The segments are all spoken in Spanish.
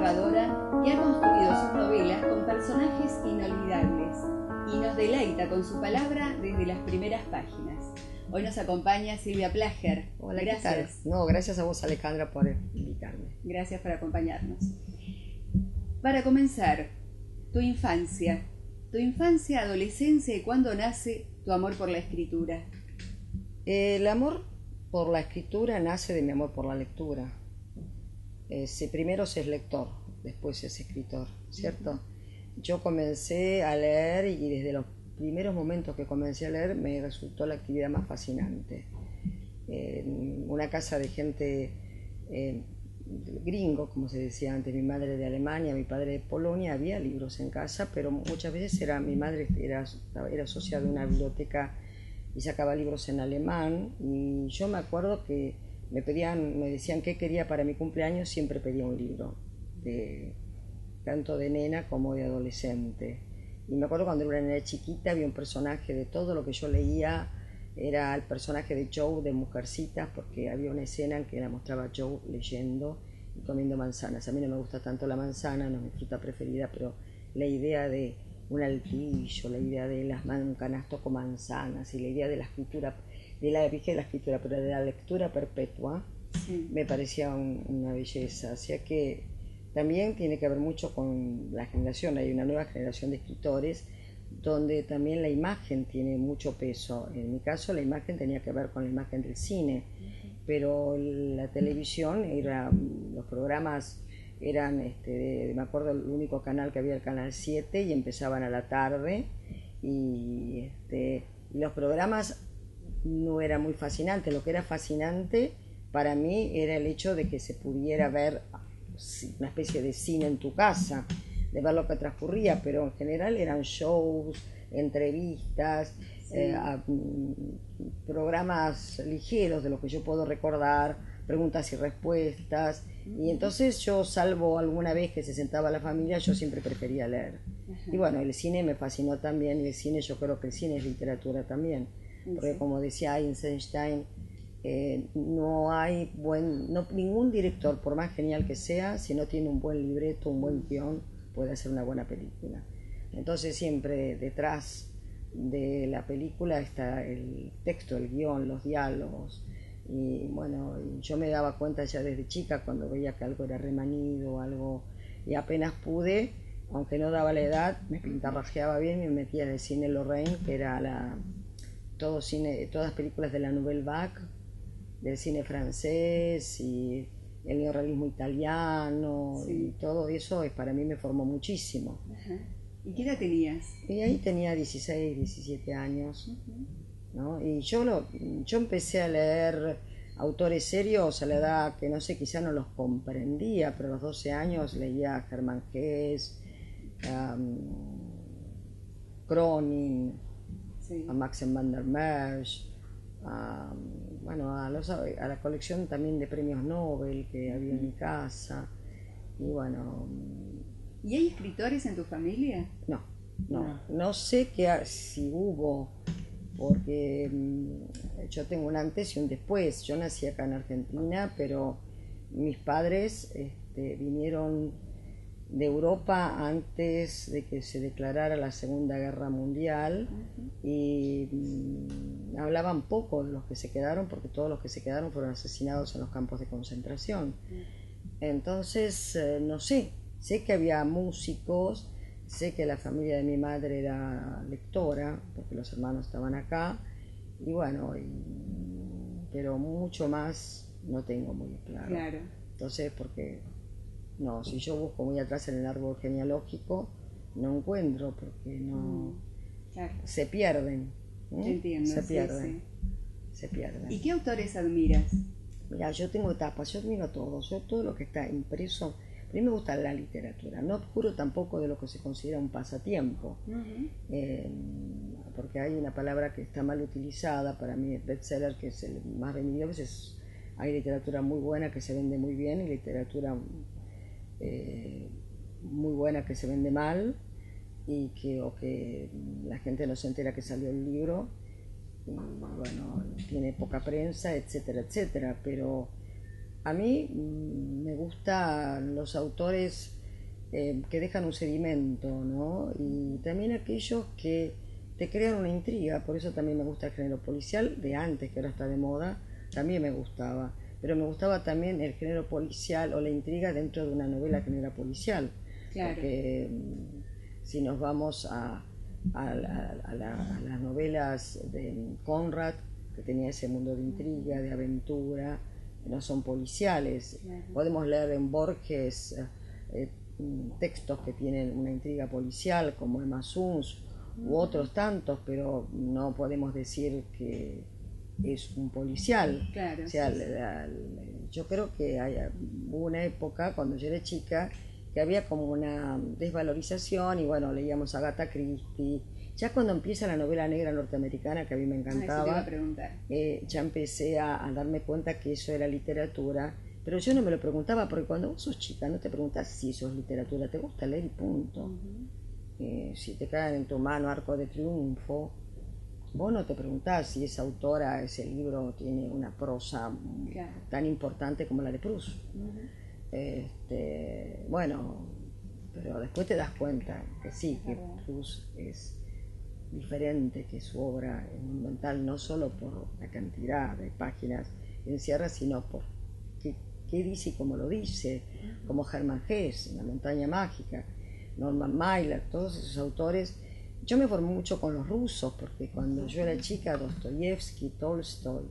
narradora que ha construido sus novelas con personajes inolvidables y nos deleita con su palabra desde las primeras páginas. Hoy nos acompaña Silvia Plager. Hola, gracias. ¿qué tal? No, gracias a vos, Alejandra, por invitarme. Gracias por acompañarnos. Para comenzar, tu infancia, adolescencia y cuándo nace tu amor por la escritura. El amor por la escritura nace de mi amor por la lectura. Primero se es lector, después es escritor, ¿cierto? Yo comencé a leer y desde los primeros momentos que comencé a leer me resultó la actividad más fascinante. En una casa de gente gringo, como se decía antes, mi madre de Alemania, mi padre de Polonia, había libros en casa, pero muchas veces mi madre era socia de una biblioteca y sacaba libros en alemán, y yo me acuerdo que me decían qué quería para mi cumpleaños, siempre pedía un libro, tanto de nena como de adolescente. Y me acuerdo cuando era una nena chiquita, había un personaje de todo lo que yo leía, era el personaje de Joe de Mujercitas, porque había una escena en que la mostraba Joe leyendo y comiendo manzanas. A mí no me gusta tanto la manzana, no es mi fruta preferida, pero la idea de un altillo, la idea de un canasto con manzanas y la idea de la escritura, de la lectura perpetua, sí, me parecía una belleza. O sea que también tiene que ver mucho con la generación. Hay una nueva generación de escritores donde también la imagen tiene mucho peso. En mi caso la imagen tenía que ver con la imagen del cine, pero la televisión los programas eran, me acuerdo el único canal que había, el canal 7, y empezaban a la tarde, y los programas no eran muy fascinantes. Lo que era fascinante para mí era el hecho de que se pudiera ver una especie de cine en tu casa, de ver lo que transcurría, pero en general eran shows, entrevistas, sí, programas ligeros de lo que yo puedo recordar, preguntas y respuestas, y entonces yo, salvo alguna vez que se sentaba la familia, yo siempre prefería leer. Y bueno, el cine me fascinó también, y el cine, yo creo que el cine es literatura también, porque sí, como decía Eisenstein, no hay ningún director, por más genial que sea, si no tiene un buen libreto, un buen guión, puede hacer una buena película. Entonces siempre detrás de la película está el texto, el guión, los diálogos. Y bueno, yo me daba cuenta ya desde chica cuando veía que algo era remanido o algo, y apenas pude, aunque no daba la edad, me pintarrajeaba bien y me metía en el cine Lorraine, que era todas películas de la Nouvelle Vague, del cine francés y el neorrealismo italiano, sí, y todo eso para mí me formó muchísimo. Ajá. ¿Y qué edad tenías? Y ahí tenía 16, 17 años, ¿no? Y yo empecé a leer autores serios a la edad que no sé, quizá no los comprendía, pero a los 12 años leía a Hermann Hesse, Cronin, sí, a Maxim van der Merch, a la colección también de premios Nobel que había en mi casa. Y bueno, ¿y hay escritores en tu familia? No sé si hubo, porque yo tengo un antes y un después. Yo nací acá en Argentina, pero mis padres vinieron de Europa antes de que se declarara la Segunda Guerra Mundial, y hablaban poco de los que se quedaron, porque todos los que se quedaron fueron asesinados en los campos de concentración. Entonces, no sé que había músicos, sé que la familia de mi madre era lectora, porque los hermanos estaban acá, y bueno, pero mucho más no tengo muy claro. Claro. Entonces, no, si yo busco muy atrás en el árbol genealógico, no encuentro, porque no, claro, se pierden. Entiendo, se pierden, sí. se pierden. ¿Y qué autores admiras? Mira, yo tengo etapas, yo admiro a todos, todo lo que está impreso. A mí me gusta la literatura, no juro tampoco de lo que se considera un pasatiempo, porque hay una palabra que está mal utilizada. Para mí, bestseller, que es el más vendido. A veces hay literatura muy buena que se vende muy bien y literatura muy buena que se vende mal, y que la gente no se entera que salió el libro, y bueno, tiene poca prensa, etcétera, etcétera. Pero a mí me gustan los autores que dejan un sedimento, ¿no? Y también aquellos que te crean una intriga, por eso también me gusta el género policial, de antes, que ahora está de moda, también me gustaba, pero me gustaba también el género policial o la intriga dentro de una novela que no era policial, Claro. porque si nos vamos a las novelas de Conrad, que tenía ese mundo de intriga, de aventura, no son policiales. Podemos leer en Borges textos que tienen una intriga policial, como Emma Suns u otros tantos, pero no podemos decir que es un policial. Claro, o sea, yo creo que hubo una época cuando yo era chica que había como una desvalorización y bueno, leíamos a Agatha Christie. Ya cuando empieza la novela negra norteamericana, que a mí me encantaba, ya empecé a darme cuenta que eso era literatura, pero yo no me lo preguntaba, porque cuando vos sos chica no te preguntás si eso es literatura, te gusta leer y punto. Si te caen en tu mano Arco de Triunfo, vos no te preguntás si esa autora, ese libro tiene una prosa tan importante como la de Proust. Bueno, pero después te das cuenta que sí, que Proust es diferente, que su obra es monumental, no solo por la cantidad de páginas que encierra, sino por qué dice y cómo lo dice, como Hermann Hesse, La montaña mágica, Norman Mailer, todos esos autores. Yo me formé mucho con los rusos, porque cuando yo era chica, Dostoyevsky, Tolstoy,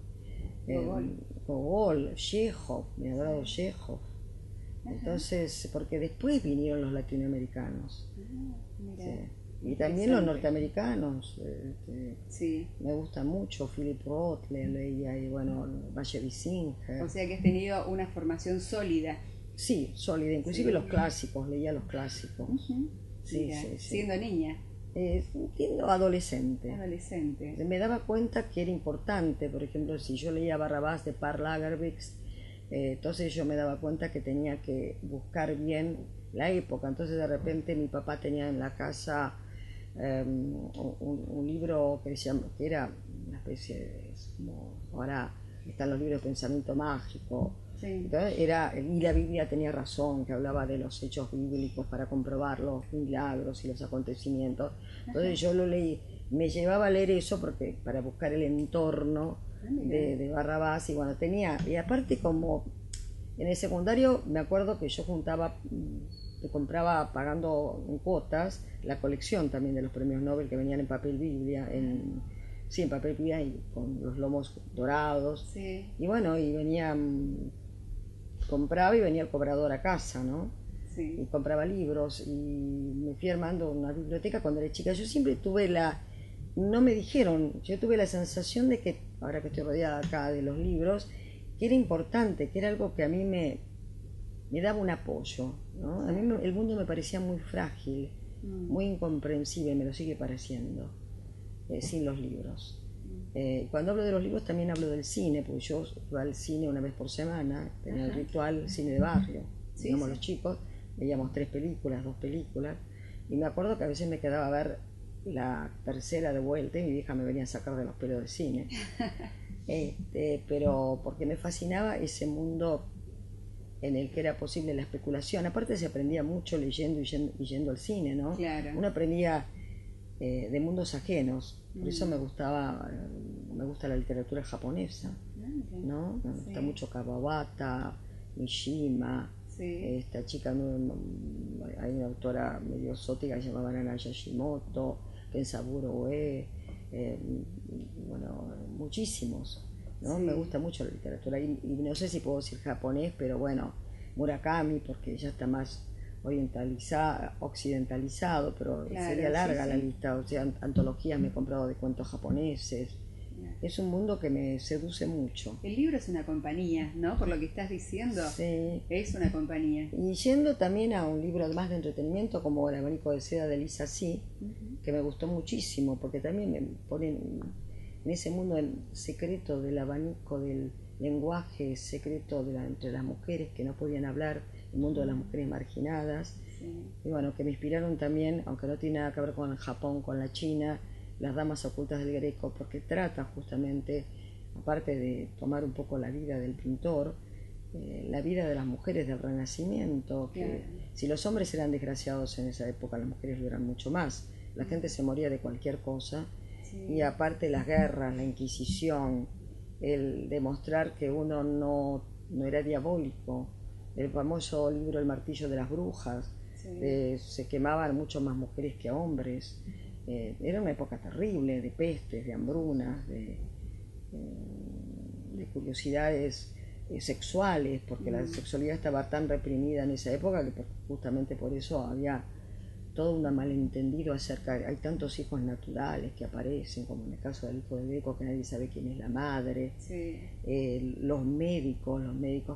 Gogol, Chekhov, me adoraba Chekhov. Entonces, porque después vinieron los latinoamericanos. Sí. Y también los norteamericanos. Me gusta mucho Philip Roth, leía, y bueno, Valle Singer. O sea que has tenido una formación sólida. Sí, sólida, inclusive los clásicos, leía los clásicos. Mira, siendo niña. Siendo adolescente. Adolescente. Me daba cuenta que era importante, por ejemplo, si yo leía Barrabás de Karl Lagerfeld, entonces yo me daba cuenta que tenía que buscar bien la época. Entonces de repente mi papá tenía en la casa un libro que era una especie de, como ahora están los libros de pensamiento mágico. Entonces y la Biblia tenía razón, que hablaba de los hechos bíblicos para comprobar los milagros y los acontecimientos. Entonces yo lo leí, me llevaba a leer eso porque para buscar el entorno de Barrabás, y bueno, y aparte como en el secundario me acuerdo que yo compraba pagando en cuotas la colección también de los premios Nobel que venían en papel Biblia, en papel Biblia y con los lomos dorados. Y bueno, y compraba y venía el cobrador a casa, ¿no? Y compraba libros y me fui armando una biblioteca cuando era chica. Yo siempre tuve no me dijeron, yo tuve la sensación de que, ahora que estoy rodeada acá de los libros, que era importante, que era algo que a mí me daba un apoyo, ¿no? A mí el mundo me parecía muy frágil, muy incomprensible, me lo sigue pareciendo, sin los libros. Cuando hablo de los libros también hablo del cine, porque yo iba al cine una vez por semana, tenía el ritual cine de barrio, digamos los chicos, veíamos 3 películas, 2 películas, y me acuerdo que a veces me quedaba a ver la tercera de vuelta y mi vieja me venía a sacar de los pelos del cine. Pero porque me fascinaba ese mundo en el que era posible la especulación. Aparte se aprendía mucho leyendo y yendo al cine, ¿no? Claro. Uno aprendía de mundos ajenos. Por eso me gusta la literatura japonesa, ¿no? Me gusta mucho Kawabata, Mishima. Esta chica, hay una autora medio exótica que se llama Nana Yashimoto, Kensaburo Oe, bueno, muchísimos, ¿no? Me gusta mucho la literatura y no sé si puedo decir japonés, pero bueno, Murakami, porque ya está más occidentalizado, pero sería larga la lista. O sea, antologías me he comprado de cuentos japoneses. Es un mundo que me seduce mucho. El libro es una compañía, ¿no? Por lo que estás diciendo, es una compañía. Y yendo también a un libro más de entretenimiento como El abanico de seda de Lisa C, que me gustó muchísimo, porque también me ponen en ese mundo secreto del abanico, del lenguaje secreto entre las mujeres que no podían hablar, el mundo de las mujeres marginadas. Y bueno, que me inspiraron también, aunque no tiene nada que ver con el Japón, con la China, Las damas ocultas del Greco, porque trata justamente, aparte de tomar un poco la vida del pintor, la vida de las mujeres del Renacimiento, que Claro. si los hombres eran desgraciados en esa época, las mujeres lo eran mucho más. La gente se moría de cualquier cosa, Sí. y aparte las guerras, la Inquisición, el demostrar que uno no era diabólico, el famoso libro El martillo de las brujas, Sí. se quemaban mucho más mujeres que hombres. Era una época terrible, de pestes, de hambrunas, de curiosidades sexuales, porque la sexualidad estaba tan reprimida en esa época que justamente por eso había todo un malentendido acerca, hay tantos hijos naturales que aparecen, como en el caso del hijo de Greco, que nadie sabe quién es la madre. Sí. Los médicos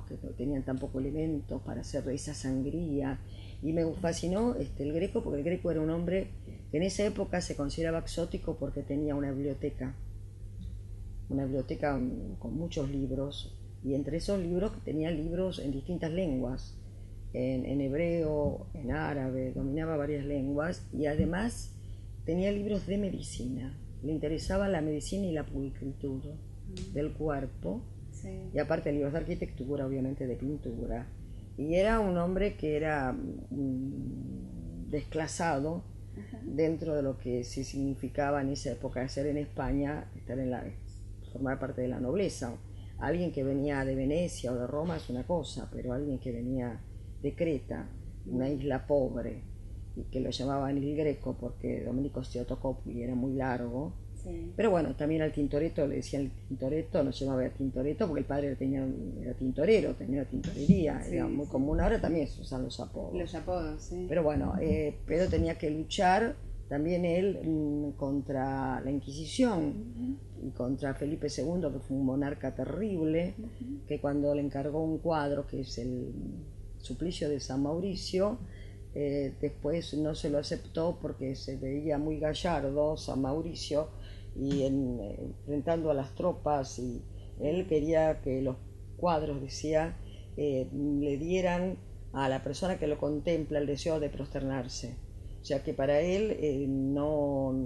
que no tenían tan poco elementos para hacer esa sangría. Y me fascinó el Greco, porque el Greco era un hombre que en esa época se consideraba exótico porque tenía una biblioteca con muchos libros, y entre esos libros tenía libros en distintas lenguas, en hebreo, en árabe, dominaba varias lenguas, y además tenía libros de medicina. Le interesaba la medicina y la pulcritud del cuerpo, Sí. y aparte libros de arquitectura, obviamente de pintura. Y era un hombre que era desclasado dentro de lo que sí significaba en esa época ser en España, formar parte de la nobleza. Alguien que venía de Venecia o de Roma es una cosa, pero alguien que venía de Creta, una isla pobre, y que lo llamaban el Greco porque Domenico Theotocopuli era muy largo. Sí. Pero bueno, también al Tintoretto le decían el Tintoretto, no se llamaba Tintoretto porque el padre era tintorero, tenía tintorería, Sí, era muy sí. común. Ahora también se usan los apodos. Los apodos, sí. Pero bueno, pero tenía que luchar también él contra la Inquisición y contra Felipe II, que fue un monarca terrible, que cuando le encargó un cuadro que es el Suplicio de San Mauricio, después no se lo aceptó porque se veía muy gallardo San Mauricio y enfrentando a las tropas, y él quería que los cuadros, decía, le dieran a la persona que lo contempla el deseo de prosternarse. O sea que para él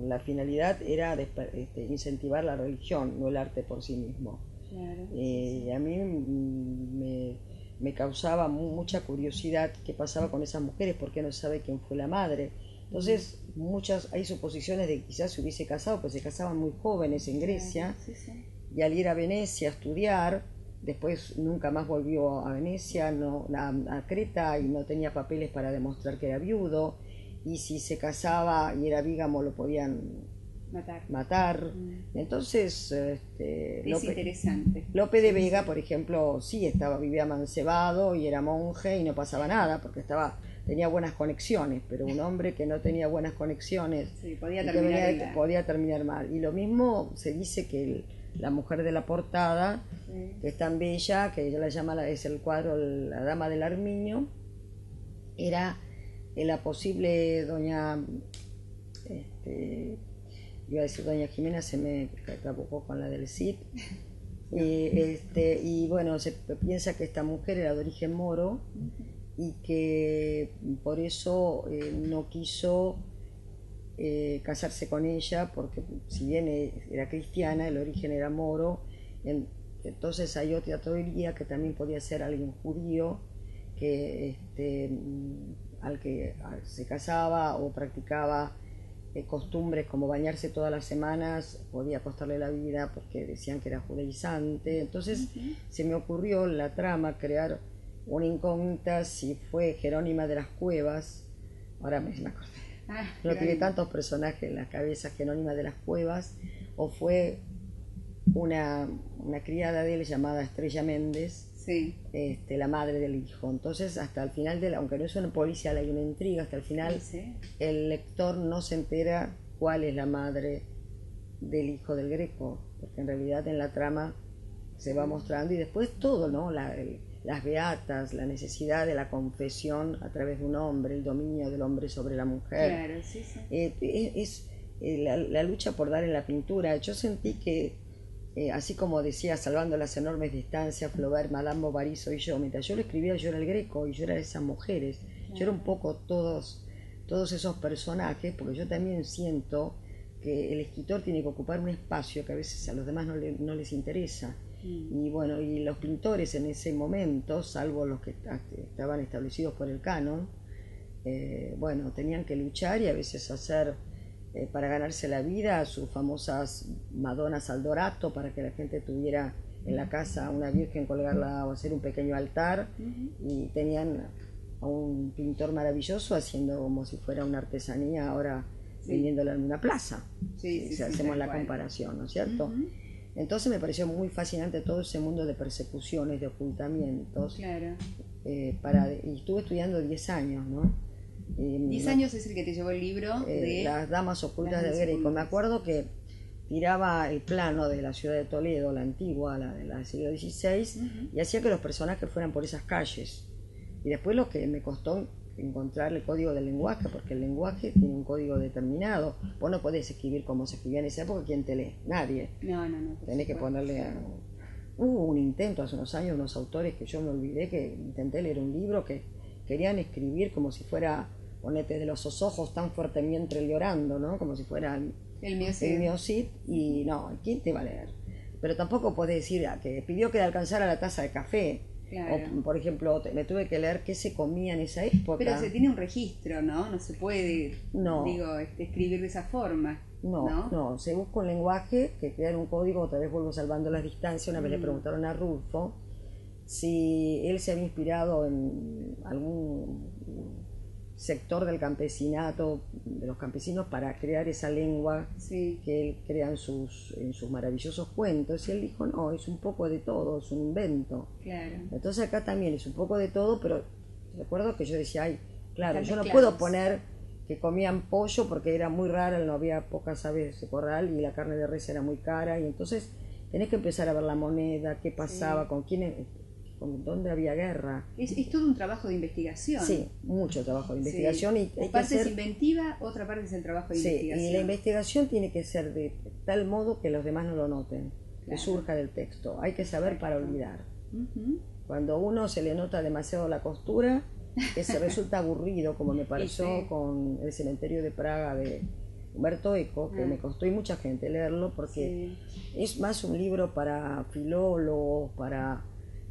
la finalidad era incentivar la religión, no el arte por sí mismo. Claro. Y a mí me causaba mucha curiosidad qué pasaba con esas mujeres, porque no sabe quién fue la madre. Entonces hay suposiciones de que quizás se hubiese casado, pues se casaban muy jóvenes en Grecia, Sí, sí. y al ir a Venecia a estudiar, después nunca más volvió a Venecia, a Creta, y no tenía papeles para demostrar que era viudo, y si se casaba y era vígamo lo podían matar. Entonces Es interesante. Lope de Vega, por ejemplo, sí vivía mancebado y era monje y no pasaba nada porque tenía buenas conexiones, pero un hombre que no tenía buenas conexiones, Sí, podía y que terminar podía terminar mal. Y lo mismo se dice que la mujer de la portada, que es tan bella, que ella la llama, es el cuadro La Dama del Armiño, era la posible doña, iba a decir doña Jimena, se me trabucó con la del Cid. Y bueno, se piensa que esta mujer era de origen moro y que por eso no quiso casarse con ella, porque si bien era cristiana, el origen era moro. Entonces hay otra teoría que también podía ser alguien judío que al que se casaba o practicaba costumbres como bañarse todas las semanas, podía costarle la vida porque decían que era judaizante. Entonces se me ocurrió en la trama crear una incógnita si fue Jerónima de las Cuevas. Ahora me acordé, no tiene tantos personajes en la cabeza, Jerónima de las Cuevas, o fue una criada de él llamada Estrella Méndez, sí, la madre del hijo. Entonces hasta el final, aunque no es una policial, hay una intriga, hasta el final sí. El lector no se entera cuál es la madre del hijo del Greco, porque en realidad en la trama se va mostrando, y después todo, ¿no? Las beatas, la necesidad de la confesión a través de un hombre, el dominio del hombre sobre la mujer. Claro, sí, sí. Es la lucha por dar en la pintura. Yo sentí que así como decía, salvando las enormes distancias, Flaubert, Madame Bovary, soy yo. Mientras yo lo escribía, yo era el Greco y yo era esas mujeres. Yo era un poco todos esos personajes, porque yo también siento que el escritor tiene que ocupar un espacio que a veces a los demás no les interesa. Y bueno, y los pintores en ese momento, salvo los que estaban establecidos por el canon, bueno, tenían que luchar y a veces hacer, para ganarse la vida, sus famosas Madonas al Dorato, para que la gente tuviera en la casa una virgen, colgarla o hacer un pequeño altar. Y tenían a un pintor maravilloso haciendo como si fuera una artesanía, ahora vendiéndola en una plaza, si hacemos la comparación, ¿no es cierto? Entonces me pareció muy fascinante todo ese mundo de persecuciones, de ocultamientos. Claro. Y estuve estudiando 10 años, ¿no? 10 años es el que te llevó el libro de Las Damas Ocultas del Greco. Me acuerdo que tiraba el plano de la ciudad de Toledo, la antigua, la del siglo XVI, y hacía que los personajes fueran por esas calles. Y después lo que me costó encontrar el código del lenguaje, porque el lenguaje tiene un código determinado. Vos no podés escribir como se escribía en esa época. ¿Quién te lee? Nadie. No. Tenés que ponerle hubo un intento hace unos años, unos autores que yo me olvidé, que intenté leer un libro que querían escribir como si fuera, ponete de los ojos tan fuertemente llorando, ¿no? Como si fuera el mío Cid, y no, ¿quién te va a leer? Pero tampoco podés decir que pidió que le alcanzara la taza de café. Claro. O, por ejemplo, me tuve que leer qué se comía en esa época. Pero se tiene un registro, ¿no? No se puede, escribir de esa forma. No, se busca un lenguaje que crea un código. Otra vez vuelvo salvando las distancias. Una vez le preguntaron a Rulfo si él se había inspirado en algún sector del campesinato, de los campesinos, para crear esa lengua que él crea en sus maravillosos cuentos. Y él dijo, no, es un poco de todo, es un invento. Claro. Entonces acá también es un poco de todo, pero recuerdo que yo decía, ay, claro, yo no claros. puedo poner que comían pollo porque era muy rara, no había pocas aves de corral y la carne de res era muy cara, y entonces tenés que empezar a ver la moneda, qué pasaba, con quién, con dónde había guerra. Es todo un trabajo de investigación. Sí, mucho trabajo de investigación. Y hay parte es inventiva, otra parte es el trabajo de investigación. Y la investigación tiene que ser de tal modo que los demás no lo noten, que surja del texto. Hay que saber para olvidar. Cuando uno se le nota demasiado la costura, que se resulta aburrido, como me pareció con El cementerio de Praga de Humberto Eco, que me costó y mucha gente leerlo, porque es más un libro para filólogos,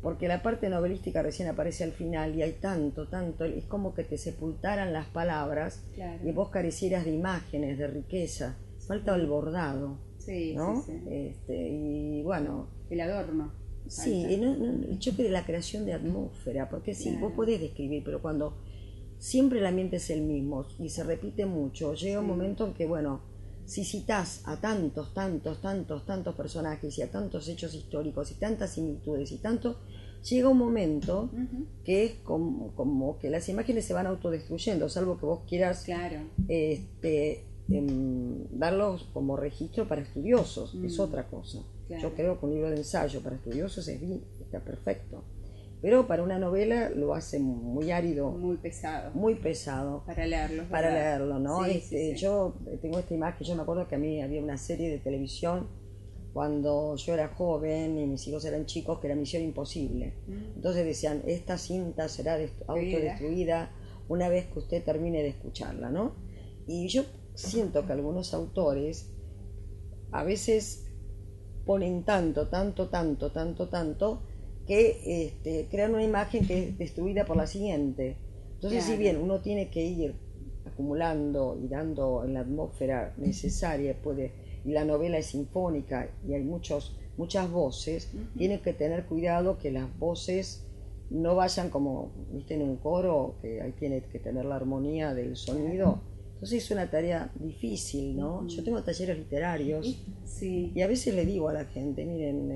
porque la parte novelística recién aparece al final y hay tanto, es como que te sepultaran las palabras y vos carecieras de imágenes, de riqueza, falta el bordado, ¿no? Y bueno, el adorno. Sí, yo creo la creación de atmósfera, porque vos podés describir, pero cuando siempre el ambiente es el mismo y se repite mucho, llega un momento en que, bueno, si citás a tantos personajes y a tantos hechos históricos y tantas similitudes y tanto, llega un momento que es como que las imágenes se van autodestruyendo, salvo que vos quieras darlos como registro para estudiosos, es otra cosa. Yo creo que un libro de ensayo para estudiosos está perfecto, pero para una novela lo hace muy árido, muy pesado para leerlo, ¿no? Yo tengo esta imagen. Yo me acuerdo que a mí había una serie de televisión cuando yo era joven y mis hijos eran chicos, que era Misión Imposible. Entonces decían, esta cinta será autodestruida una vez que usted termine de escucharla, ¿no? Y yo siento que algunos autores a veces ponen tanto que crean una imagen que es destruida por la siguiente. Entonces, si bien uno tiene que ir acumulando y dando en la atmósfera necesaria, y la novela es sinfónica y hay muchas voces, tiene que tener cuidado que las voces no vayan como, viste, en un coro, que ahí tiene que tener la armonía del sonido. Entonces es una tarea difícil, ¿no? Yo tengo talleres literarios y a veces le digo a la gente, miren,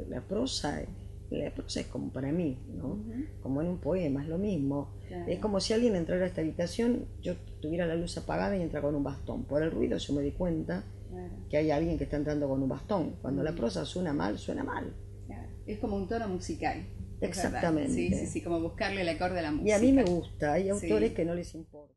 la prosa es como para mí, ¿no? Como en un poema, es lo mismo. Es como si alguien entrara a esta habitación, yo tuviera la luz apagada y entra con un bastón. Por el ruido yo me di cuenta que hay alguien que está entrando con un bastón. Cuando la prosa suena mal, suena mal. Es como un tono musical. Exactamente. Sí, como buscarle el acorde a la música. Y a mí me gusta, hay autores que no les importa.